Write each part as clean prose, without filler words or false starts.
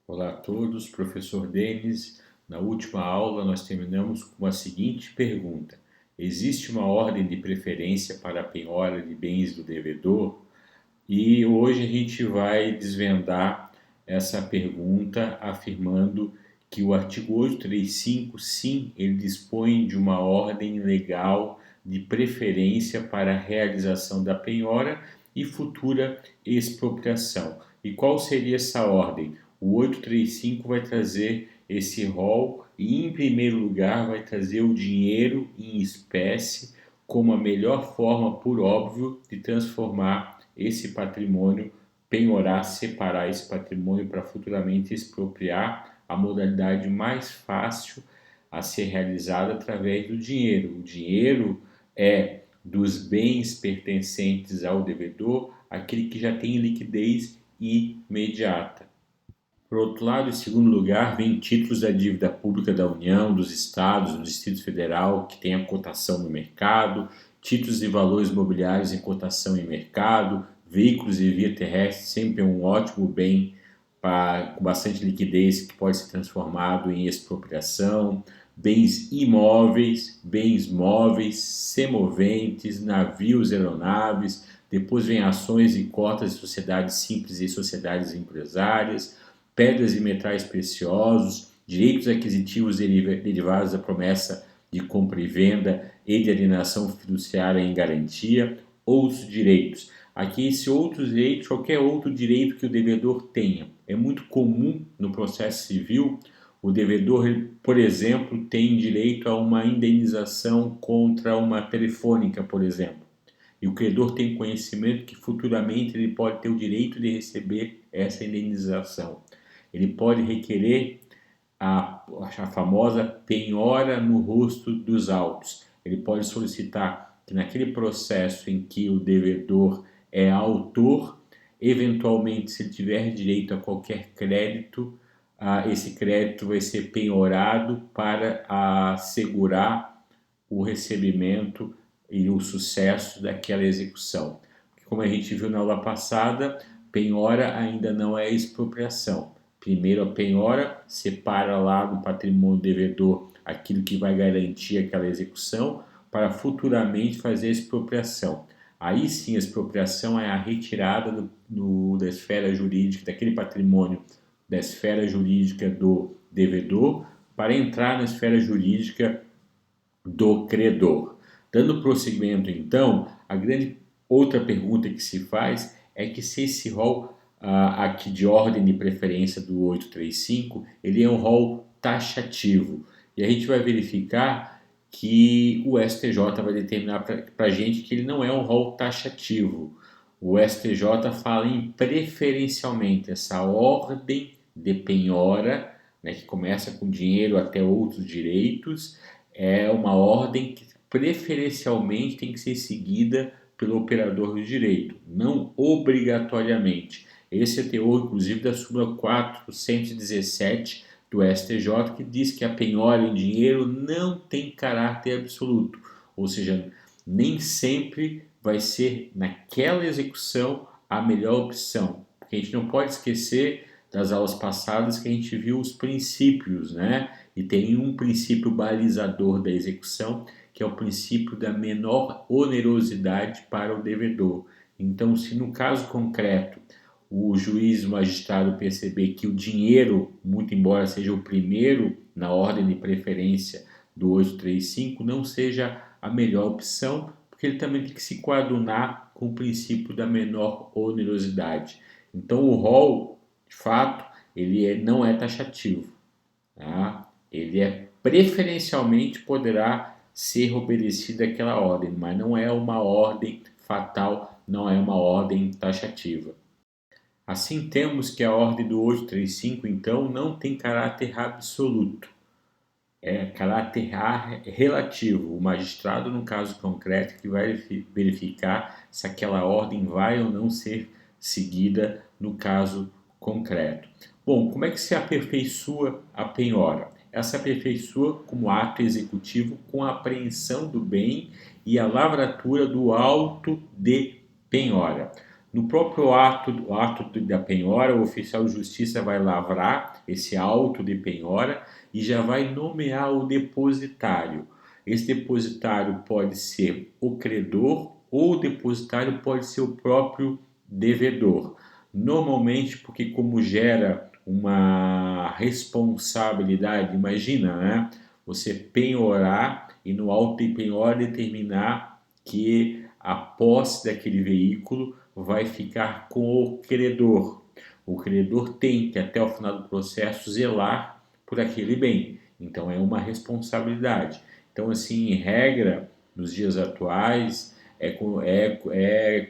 Olá a todos, professor Denis. Na última aula nós terminamos com a seguinte pergunta: existe uma ordem de preferência para a penhora de bens do devedor? E hoje a gente vai desvendar essa pergunta afirmando que o artigo 835, sim, ele dispõe de uma ordem legal de preferência para a realização da penhora e futura expropriação. E qual seria essa ordem? O 835 vai trazer esse rol e, em primeiro lugar, vai trazer o dinheiro em espécie como a melhor forma, por óbvio, de transformar esse patrimônio, penhorar, separar esse patrimônio para futuramente expropriar, a modalidade mais fácil a ser realizada através do dinheiro. O dinheiro é dos bens pertencentes ao devedor, aquele que já tem liquidez imediata. Por outro lado, em segundo lugar, vem títulos da dívida pública da União, dos Estados, do Distrito Federal, que tem a cotação no mercado, títulos de valores imobiliários em cotação em mercado, veículos e via terrestre, sempre é um ótimo bem com bastante liquidez que pode ser transformado em expropriação, bens imóveis, bens móveis, semoventes, navios, aeronaves, depois vem ações e cotas de sociedades simples e sociedades empresárias, pedras e metais preciosos, direitos aquisitivos derivados da promessa de compra e venda e de alienação fiduciária em garantia, outros direitos. Aqui, esse outro direito, qualquer outro direito que o devedor tenha. É muito comum no processo civil o devedor, por exemplo, tem direito a uma indenização contra uma telefônica, por exemplo. E o credor tem conhecimento que futuramente ele pode ter o direito de receber essa indenização. Ele pode requerer a famosa penhora no rosto dos autos. Ele pode solicitar que naquele processo em que o devedor é autor, eventualmente, se ele tiver direito a qualquer crédito, esse crédito vai ser penhorado para assegurar o recebimento e o sucesso daquela execução. Como a gente viu na aula passada, penhora ainda não é expropriação. Primeiro a penhora separa lá do patrimônio devedor aquilo que vai garantir aquela execução para futuramente fazer a expropriação. Aí sim a expropriação é a retirada da esfera jurídica, daquele patrimônio da esfera jurídica do devedor para entrar na esfera jurídica do credor. Dando prosseguimento, então, a grande outra pergunta que se faz é que se esse rol aqui de ordem de preferência do 835, ele é um rol taxativo. E a gente vai verificar que o STJ vai determinar para a gente que ele não é um rol taxativo. O STJ fala em preferencialmente, essa ordem de penhora, né, que começa com dinheiro até outros direitos, é uma ordem que preferencialmente tem que ser seguida pelo operador do direito, não obrigatoriamente. Esse é o teor, inclusive, da súmula 417 do STJ, que diz que a penhora em dinheiro não tem caráter absoluto, ou seja, nem sempre vai ser naquela execução a melhor opção, porque a gente não pode esquecer das aulas passadas que a gente viu os princípios, né? E tem um princípio balizador da execução, que é o princípio da menor onerosidade para o devedor. Então, se no caso concreto o juiz, o magistrado perceber que o dinheiro, muito embora seja o primeiro na ordem de preferência do 835, não seja a melhor opção, porque ele também tem que se coadunar com o princípio da menor onerosidade. Então, o rol, de fato, não é taxativo. Tá? Ele preferencialmente poderá ser obedecida aquela ordem, mas não é uma ordem fatal, não é uma ordem taxativa. Assim temos que a ordem do 835, então, não tem caráter absoluto, é caráter relativo. O magistrado, no caso concreto, que vai verificar se aquela ordem vai ou não ser seguida no caso concreto. Bom, como é que se aperfeiçoa a penhora? Ela se aperfeiçoa como ato executivo com a apreensão do bem e a lavratura do auto de penhora. No próprio ato da penhora, o oficial de justiça vai lavrar esse auto de penhora e já vai nomear o depositário. Esse depositário pode ser o credor ou o depositário pode ser o próprio devedor. Normalmente, porque como gera uma responsabilidade, imagina, né? Você penhorar e no auto de penhora determinar que a posse daquele veículo vai ficar com o credor. O credor tem que, até o final do processo, zelar por aquele bem. Então, é uma responsabilidade. Então, assim, em regra, nos dias atuais,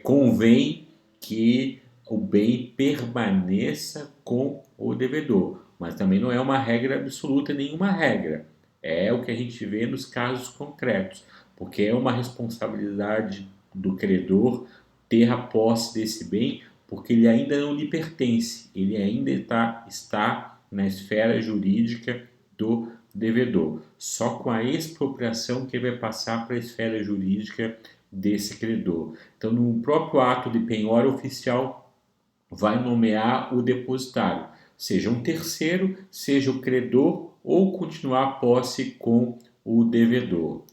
convém que o bem permaneça com o devedor. Mas também não é uma regra absoluta, nenhuma regra. É o que a gente vê nos casos concretos, porque é uma responsabilidade do credor ter a posse desse bem, porque ele ainda não lhe pertence, ele ainda está na esfera jurídica do devedor. Só com a expropriação que ele vai passar para a esfera jurídica desse credor. Então, no próprio ato de penhora oficial, vai nomear o depositário, seja um terceiro, seja o credor ou continuar a posse com o devedor.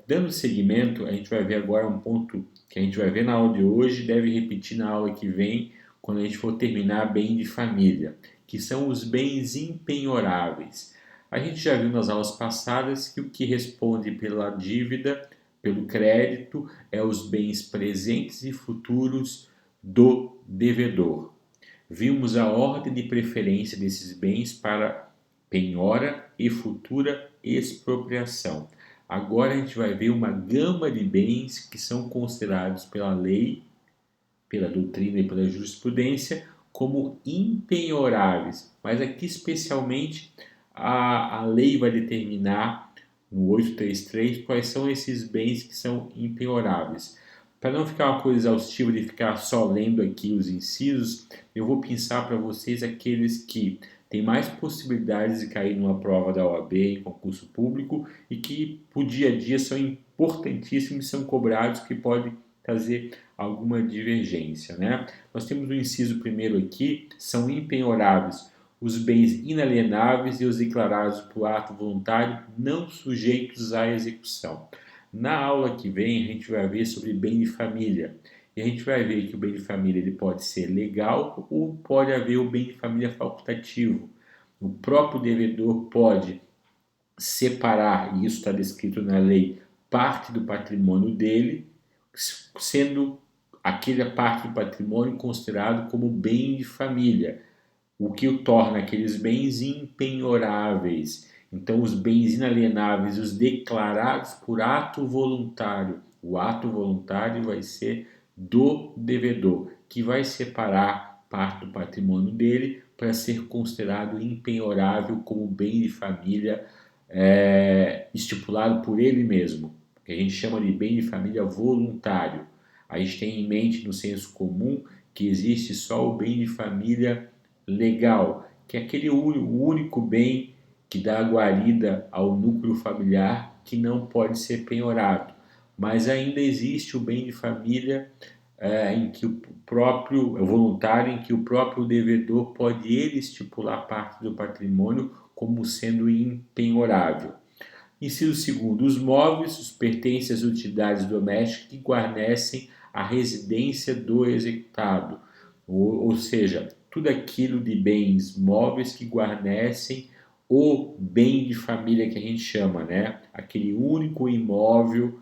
Dando seguimento, a gente vai ver agora um ponto que a gente vai ver na aula de hoje, deve repetir na aula que vem, quando a gente for terminar bem de família, que são os bens impenhoráveis. A gente já viu nas aulas passadas que o que responde pela dívida, pelo crédito, é os bens presentes e futuros do devedor. Vimos a ordem de preferência desses bens para penhora e futura expropriação. Agora a gente vai ver uma gama de bens que são considerados pela lei, pela doutrina e pela jurisprudência como impenhoráveis. Mas aqui especialmente a lei vai determinar no 833 quais são esses bens que são impenhoráveis. Para não ficar uma coisa exaustiva de ficar só lendo aqui os incisos, eu vou pensar para vocês aqueles que têm mais possibilidades de cair numa prova da OAB em concurso público e que por dia a dia são importantíssimos e são cobrados, que pode trazer alguma divergência, né? Nós temos o inciso primeiro aqui, são impenhoráveis os bens inalienáveis e os declarados por ato voluntário não sujeitos à execução. Na aula que vem, a gente vai ver sobre bem de família. E a gente vai ver que o bem de família ele pode ser legal ou pode haver o bem de família facultativo. O próprio devedor pode separar, e isso está descrito na lei, parte do patrimônio dele, sendo aquela parte do patrimônio considerado como bem de família, o que o torna aqueles bens impenhoráveis. Então, os bens inalienáveis, os declarados por ato voluntário, o ato voluntário vai ser do devedor, que vai separar parte do patrimônio dele para ser considerado impenhorável como bem de família estipulado por ele mesmo, que a gente chama de bem de família voluntário. A gente tem em mente no senso comum que existe só o bem de família legal, que é aquele único bem que dá guarida ao núcleo familiar que não pode ser penhorado. Mas ainda existe o bem de família em que o próprio voluntário, em que o próprio devedor pode ele estipular parte do patrimônio como sendo impenhorável. Inciso segundo, os móveis, os pertences às utilidades domésticas que guarnecem a residência do executado, ou seja, tudo aquilo de bens móveis que guarnecem o bem de família que a gente chama, né? Aquele único imóvel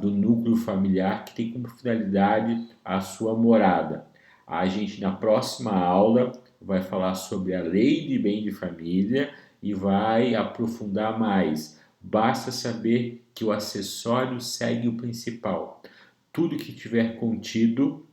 do núcleo familiar que tem como finalidade a sua morada. A gente, na próxima aula, vai falar sobre a lei de bem de família e vai aprofundar mais. Basta saber que o acessório segue o principal. Tudo que tiver contido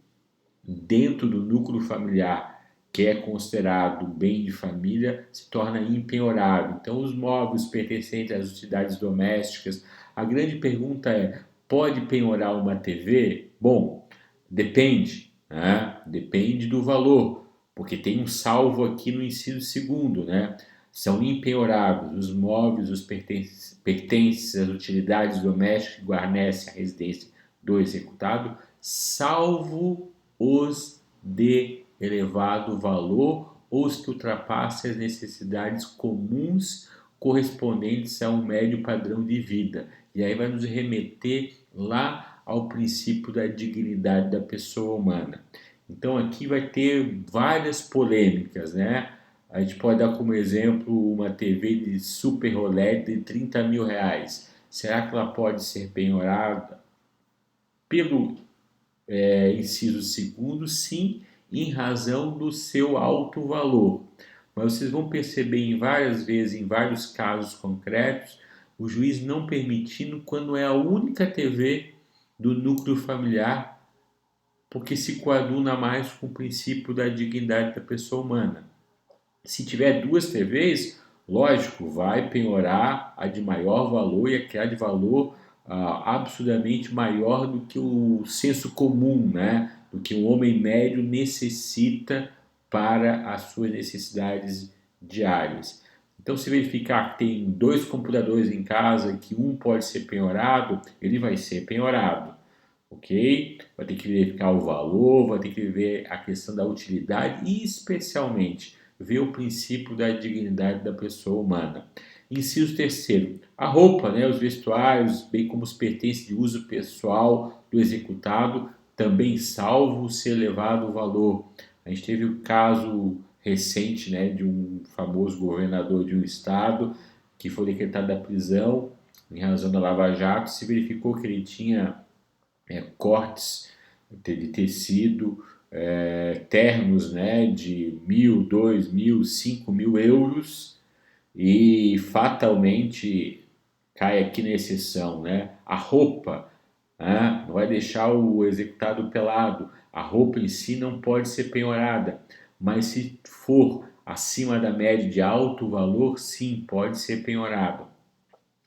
dentro do núcleo familiar, que é considerado bem de família, se torna impenhorável. Então, os móveis pertencentes às utilidades domésticas. A grande pergunta é: pode penhorar uma TV? Bom, depende, né? Depende do valor, porque tem um salvo aqui no inciso segundo, né? São impenhoráveis os móveis, os pertences às utilidades domésticas que guarnecem a residência do executado, salvo os de elevado valor ou os que ultrapassem as necessidades comuns correspondentes a um médio padrão de vida. E aí vai nos remeter lá ao princípio da dignidade da pessoa humana. Então aqui vai ter várias polêmicas, né? A gente pode dar como exemplo uma TV de Super OLED de 30 mil reais. Será que ela pode ser penhorada? Pelo inciso segundo, sim, em razão do seu alto valor. Mas vocês vão perceber em várias vezes, em vários casos concretos, o juiz não permitindo quando é a única TV do núcleo familiar, porque se coaduna mais com o princípio da dignidade da pessoa humana. Se tiver duas TVs, lógico, vai penhorar a de maior valor e aquela de valor absurdamente maior do que o senso comum, né? Do que o homem médio necessita para as suas necessidades diárias. Então, se verificar que tem dois computadores em casa e que um pode ser penhorado, ele vai ser penhorado, ok? Vai ter que verificar o valor, vai ter que ver a questão da utilidade e, especialmente, ver o princípio da dignidade da pessoa humana. Inciso terceiro, a roupa, né, os vestuários, bem como os pertences de uso pessoal do executado, também salvo se elevado o valor. A gente teve o caso recente, né, de um famoso governador de um estado que foi decretado a prisão em razão da Lava Jato. Se verificou que ele tinha cortes de tecido, ternos, né, de 1.000, 2.000, 5.000 euros e fatalmente cai aqui na exceção, né? A roupa, né, não vai deixar o executado pelado, a roupa em si não pode ser penhorada, mas se for acima da média de alto valor, sim, pode ser penhorado.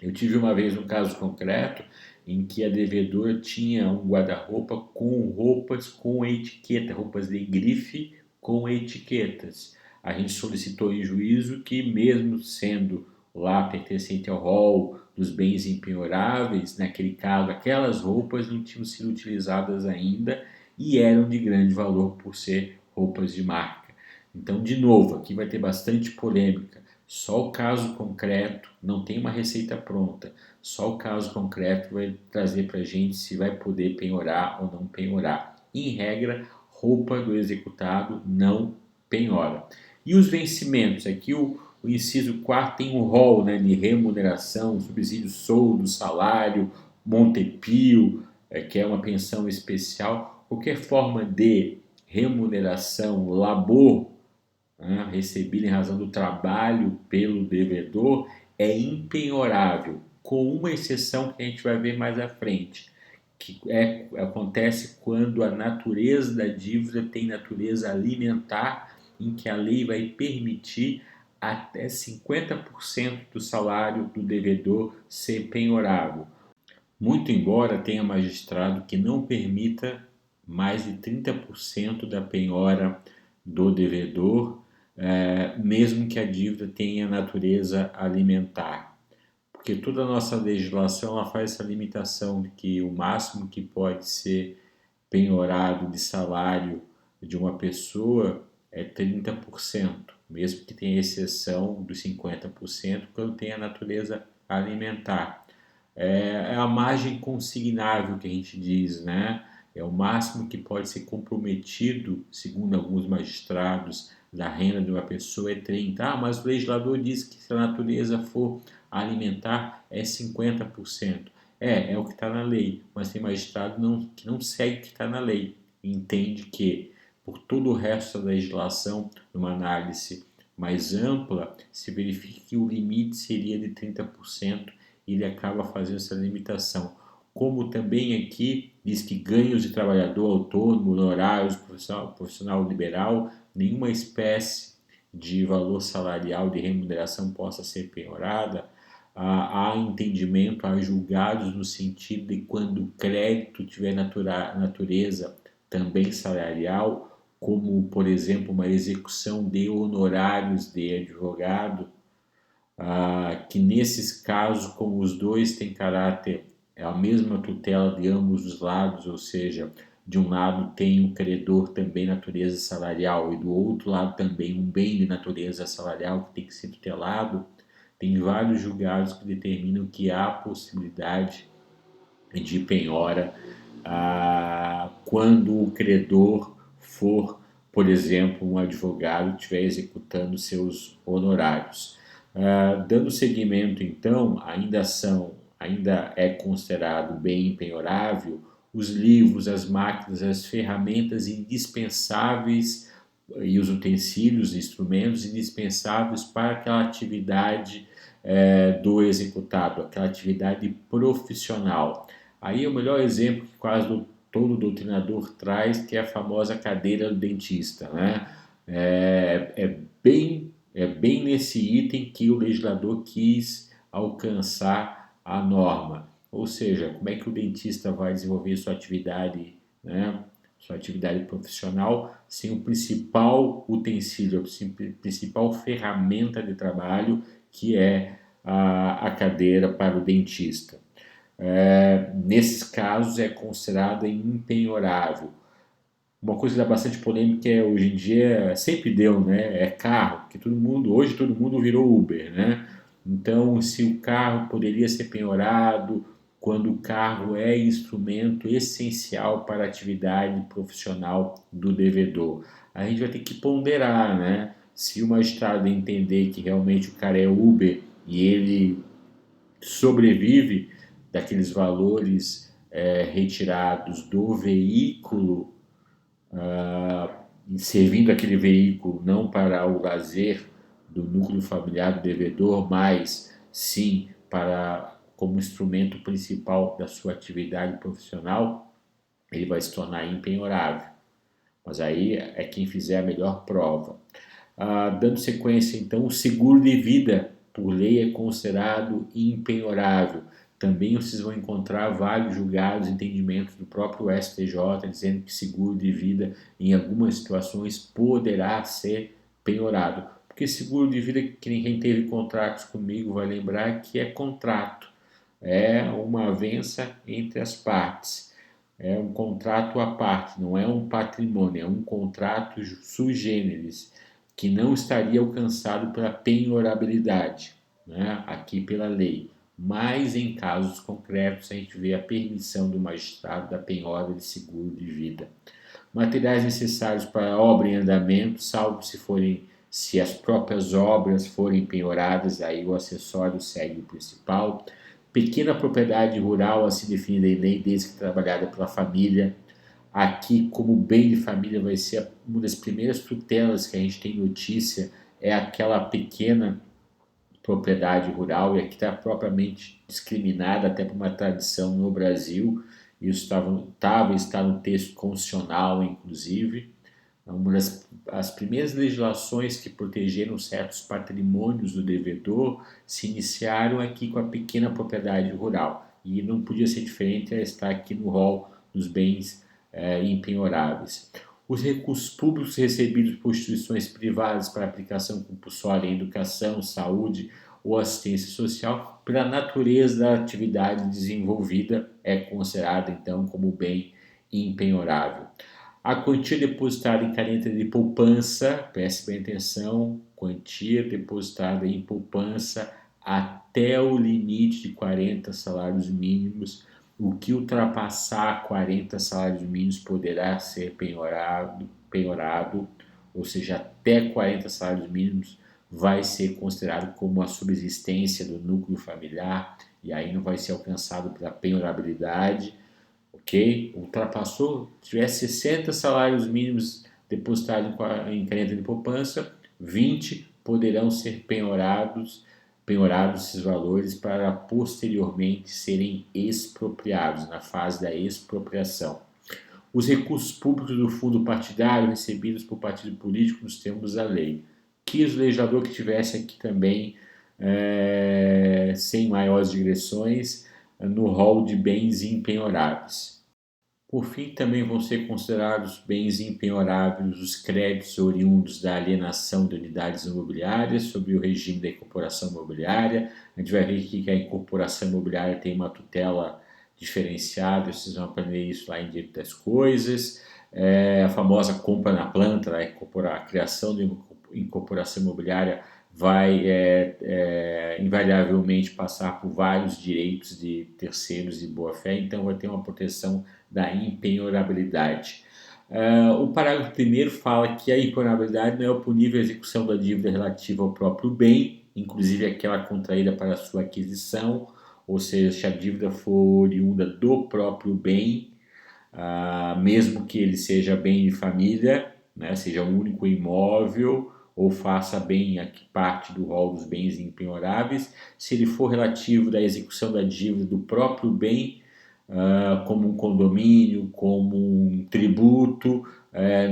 Eu tive uma vez um caso concreto em que a devedora tinha um guarda-roupa com roupas com etiqueta, roupas de grife com etiquetas. A gente solicitou em juízo que, mesmo sendo lá pertencente ao rol dos bens impenhoráveis, naquele caso, aquelas roupas não tinham sido utilizadas ainda e eram de grande valor por ser roupas de marca. Então, de novo, aqui vai ter bastante polêmica. Só o caso concreto, não tem uma receita pronta. Só o caso concreto vai trazer para a gente se vai poder penhorar ou não penhorar. Em regra, roupa do executado não penhora. E os vencimentos? Aqui o inciso 4 tem um rol, né, de remuneração, subsídio soldo, salário, Montepio, que é uma pensão especial. Qualquer forma de remuneração, labor, né, recebida em razão do trabalho pelo devedor, é impenhorável, com uma exceção que a gente vai ver mais à frente, que acontece quando a natureza da dívida tem natureza alimentar, em que a lei vai permitir até 50% do salário do devedor ser penhorável. Muito embora tenha magistrado que não permita mais de 30% da penhora do devedor, mesmo que a dívida tenha natureza alimentar. Porque toda a nossa legislação ela faz essa limitação de que o máximo que pode ser penhorado de salário de uma pessoa é 30%, mesmo que tenha exceção dos 50% quando tem a natureza alimentar. É a margem consignável que a gente diz, né? É o máximo que pode ser comprometido, segundo alguns magistrados, da renda de uma pessoa é 30. Ah, mas o legislador diz que se a natureza for alimentar é 50%. É o que está na lei, mas tem magistrado que não segue o que está na lei. Entende que, por todo o resto da legislação, numa análise mais ampla, se verifica que o limite seria de 30%, e ele acaba fazendo essa limitação. Como também aqui diz que ganhos de trabalhador autônomo, honorários, profissional liberal, nenhuma espécie de valor salarial de remuneração possa ser penhorada. Há entendimento, há julgados no sentido de quando o crédito tiver natureza também salarial, como, por exemplo, uma execução de honorários de advogado, que nesses casos, como os dois têm caráter, é a mesma tutela de ambos os lados, ou seja, de um lado tem o credor também natureza salarial e do outro lado também um bem de natureza salarial que tem que ser tutelado, tem vários julgados que determinam que há possibilidade de penhora quando o credor for, por exemplo, um advogado que estiver executando seus honorários. Dando seguimento, então, ainda é considerado bem impenhorável os livros, as máquinas, as ferramentas indispensáveis e os utensílios, instrumentos indispensáveis para aquela atividade do executado, aquela atividade profissional. Aí é o melhor exemplo que quase todo doutrinador traz, que é a famosa cadeira do dentista, né? É bem nesse item que o legislador quis alcançar a norma. Ou seja, como é que o dentista vai desenvolver sua atividade, né? Sua atividade profissional sem o principal utensílio, a principal ferramenta de trabalho, que é a cadeira para o dentista. Nesses casos é considerada impenhorável. Uma coisa que dá bastante polêmica é hoje em dia, sempre deu, né? É carro, porque hoje todo mundo virou Uber, né? Então, se o carro poderia ser penhorado quando o carro é instrumento essencial para a atividade profissional do devedor. A gente vai ter que ponderar, né? Se o magistrado entender que realmente o cara é Uber e ele sobrevive daqueles valores retirados do veículo, servindo aquele veículo não para o lazer do núcleo familiar do devedor, mas sim para como instrumento principal da sua atividade profissional, ele vai se tornar impenhorável. Mas aí é quem fizer a melhor prova. Dando sequência, então, o seguro de vida, por lei, é considerado impenhorável. Também vocês vão encontrar vários julgados, entendimentos do próprio STJ, dizendo que seguro de vida, em algumas situações, poderá ser penhorado. Porque seguro de vida, que quem teve contratos comigo vai lembrar que é contrato. É uma avença entre as partes. É um contrato à parte, não é um patrimônio, é um contrato sui generis, que não estaria alcançado pela penhorabilidade, né, aqui pela lei. Mas em casos concretos a gente vê a permissão do magistrado da penhora de seguro de vida. Materiais necessários para a obra em andamento, salvo se as próprias obras forem penhoradas, aí o acessório segue o principal. Pequena propriedade rural, assim definida em lei, desde que trabalhada pela família. Aqui, como bem de família, vai ser uma das primeiras tutelas que a gente tem notícia, é aquela pequena propriedade rural, e aqui está propriamente discriminada até por uma tradição no Brasil. Isso está no texto constitucional, inclusive. Uma das primeiras legislações que protegeram certos patrimônios do devedor se iniciaram aqui com a pequena propriedade rural. E não podia ser diferente, estar aqui no rol dos bens impenhoráveis. Os recursos públicos recebidos por instituições privadas para aplicação compulsória em educação, saúde ou assistência social, pela natureza da atividade desenvolvida, é considerada então como bem impenhorável. A quantia depositada em caneta de poupança, preste bem atenção, quantia depositada em poupança até o limite de 40 salários mínimos. O que ultrapassar 40 salários mínimos poderá ser penhorado, ou seja, até 40 salários mínimos vai ser considerado como a subsistência do núcleo familiar e aí não vai ser alcançado pela penhorabilidade. Ok? Ultrapassou, tiver 60 salários mínimos depositados em caneta de poupança, 20 poderão ser penhorados esses valores para posteriormente serem expropriados, na fase da expropriação. Os recursos públicos do fundo partidário recebidos por partido político nos termos da lei. Quis o legislador que tivesse aqui também, sem maiores digressões, no rol de bens impenhoráveis. Por fim, também vão ser considerados bens impenhoráveis os créditos oriundos da alienação de unidades imobiliárias sobre o regime da incorporação imobiliária. A gente vai ver aqui que a incorporação imobiliária tem uma tutela diferenciado, vocês vão aprender isso lá em Direito das Coisas. A famosa compra na planta, né? A criação de incorporação imobiliária vai invariavelmente passar por vários direitos de terceiros de boa-fé, então vai ter uma proteção da impenhorabilidade. O parágrafo 1º fala que a impenhorabilidade não é oponível à execução da dívida relativa ao próprio bem, inclusive aquela contraída para sua aquisição, ou seja, se a dívida for oriunda do próprio bem, mesmo que ele seja bem de família, né, seja um único imóvel ou faça bem aqui parte do rol dos bens impenhoráveis, se ele for relativo da execução da dívida do próprio bem, como um condomínio, como um tributo,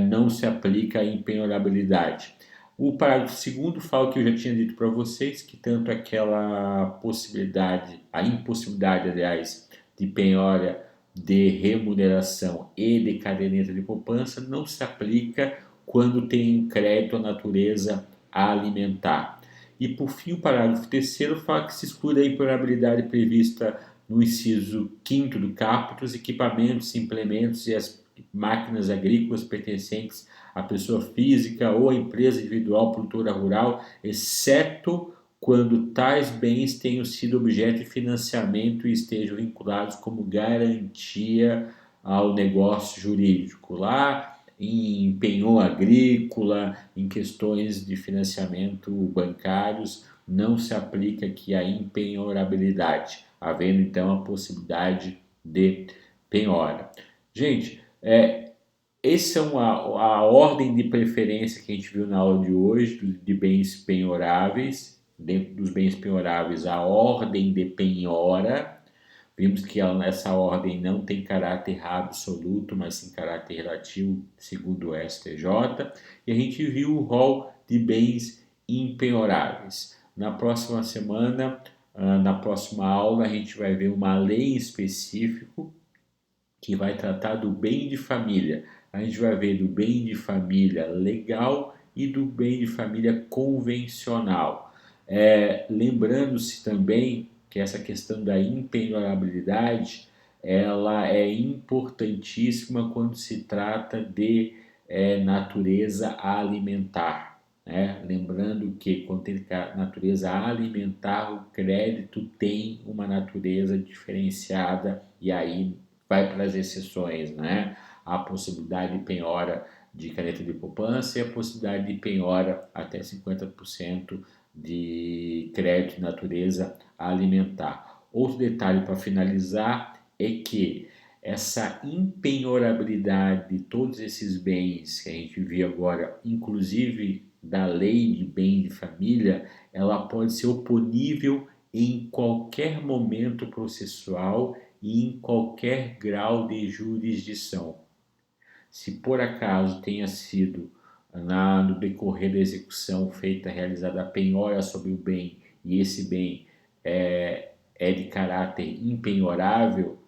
não se aplica a impenhorabilidade. O parágrafo 2º fala que eu já tinha dito para vocês, que tanto aquela possibilidade, a impossibilidade, aliás, de penhora de remuneração e de caderneta de poupança não se aplica quando tem um crédito à natureza alimentar. E por fim, o parágrafo 3º fala que se exclui a impenhorabilidade prevista no inciso 5º do caput, os equipamentos, implementos e as máquinas agrícolas pertencentes à pessoa física ou à empresa individual produtora rural, exceto quando tais bens tenham sido objeto de financiamento e estejam vinculados como garantia ao negócio jurídico. Lá em penhor agrícola, em questões de financiamento bancários, não se aplica aqui a impenhorabilidade, havendo então a possibilidade de penhora. Gente, essa é a ordem de preferência que a gente viu na aula de hoje, de bens penhoráveis. Dentro dos bens penhoráveis, a ordem de penhora. Vimos que essa ordem não tem caráter absoluto, mas sim caráter relativo, segundo o STJ. E a gente viu o rol de bens impenhoráveis. Na próxima semana, na próxima aula, a gente vai ver uma lei em específico que vai tratar do bem de família. A gente vai ver do bem de família legal e do bem de família convencional. Lembrando-se também que essa questão da impenhorabilidade ela é importantíssima quando se trata de natureza alimentar. Lembrando que quando tem natureza alimentar, o crédito tem uma natureza diferenciada e aí vai para as exceções, né? A possibilidade de penhora de caneta de poupança e a possibilidade de penhora até 50% de crédito de natureza alimentar. Outro detalhe para finalizar é que essa impenhorabilidade de todos esses bens que a gente viu agora, inclusive da lei de bem de família, ela pode ser oponível em qualquer momento processual e em qualquer grau de jurisdição. Se por acaso tenha sido no decorrer da execução realizada a penhora sobre o bem e esse bem é de caráter impenhorável,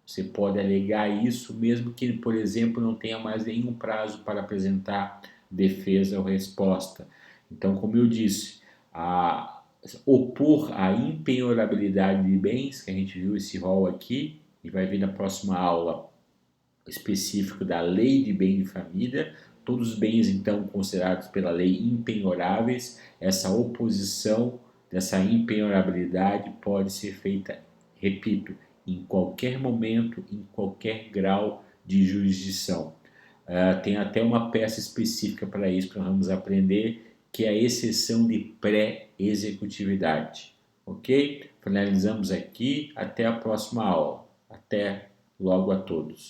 você pode alegar isso mesmo que, por exemplo, não tenha mais nenhum prazo para apresentar defesa ou resposta. Então, como eu disse, opor a impenhorabilidade de bens, que a gente viu esse rol aqui, e vai vir na próxima aula específico da lei de bem de família, todos os bens então considerados pela lei impenhoráveis, essa oposição dessa impenhorabilidade pode ser feita, repito, em qualquer momento, em qualquer grau de jurisdição. Tem até uma peça específica para isso que nós vamos aprender, que é a exceção de pré-executividade. Ok? Finalizamos aqui, até a próxima aula. Até logo a todos.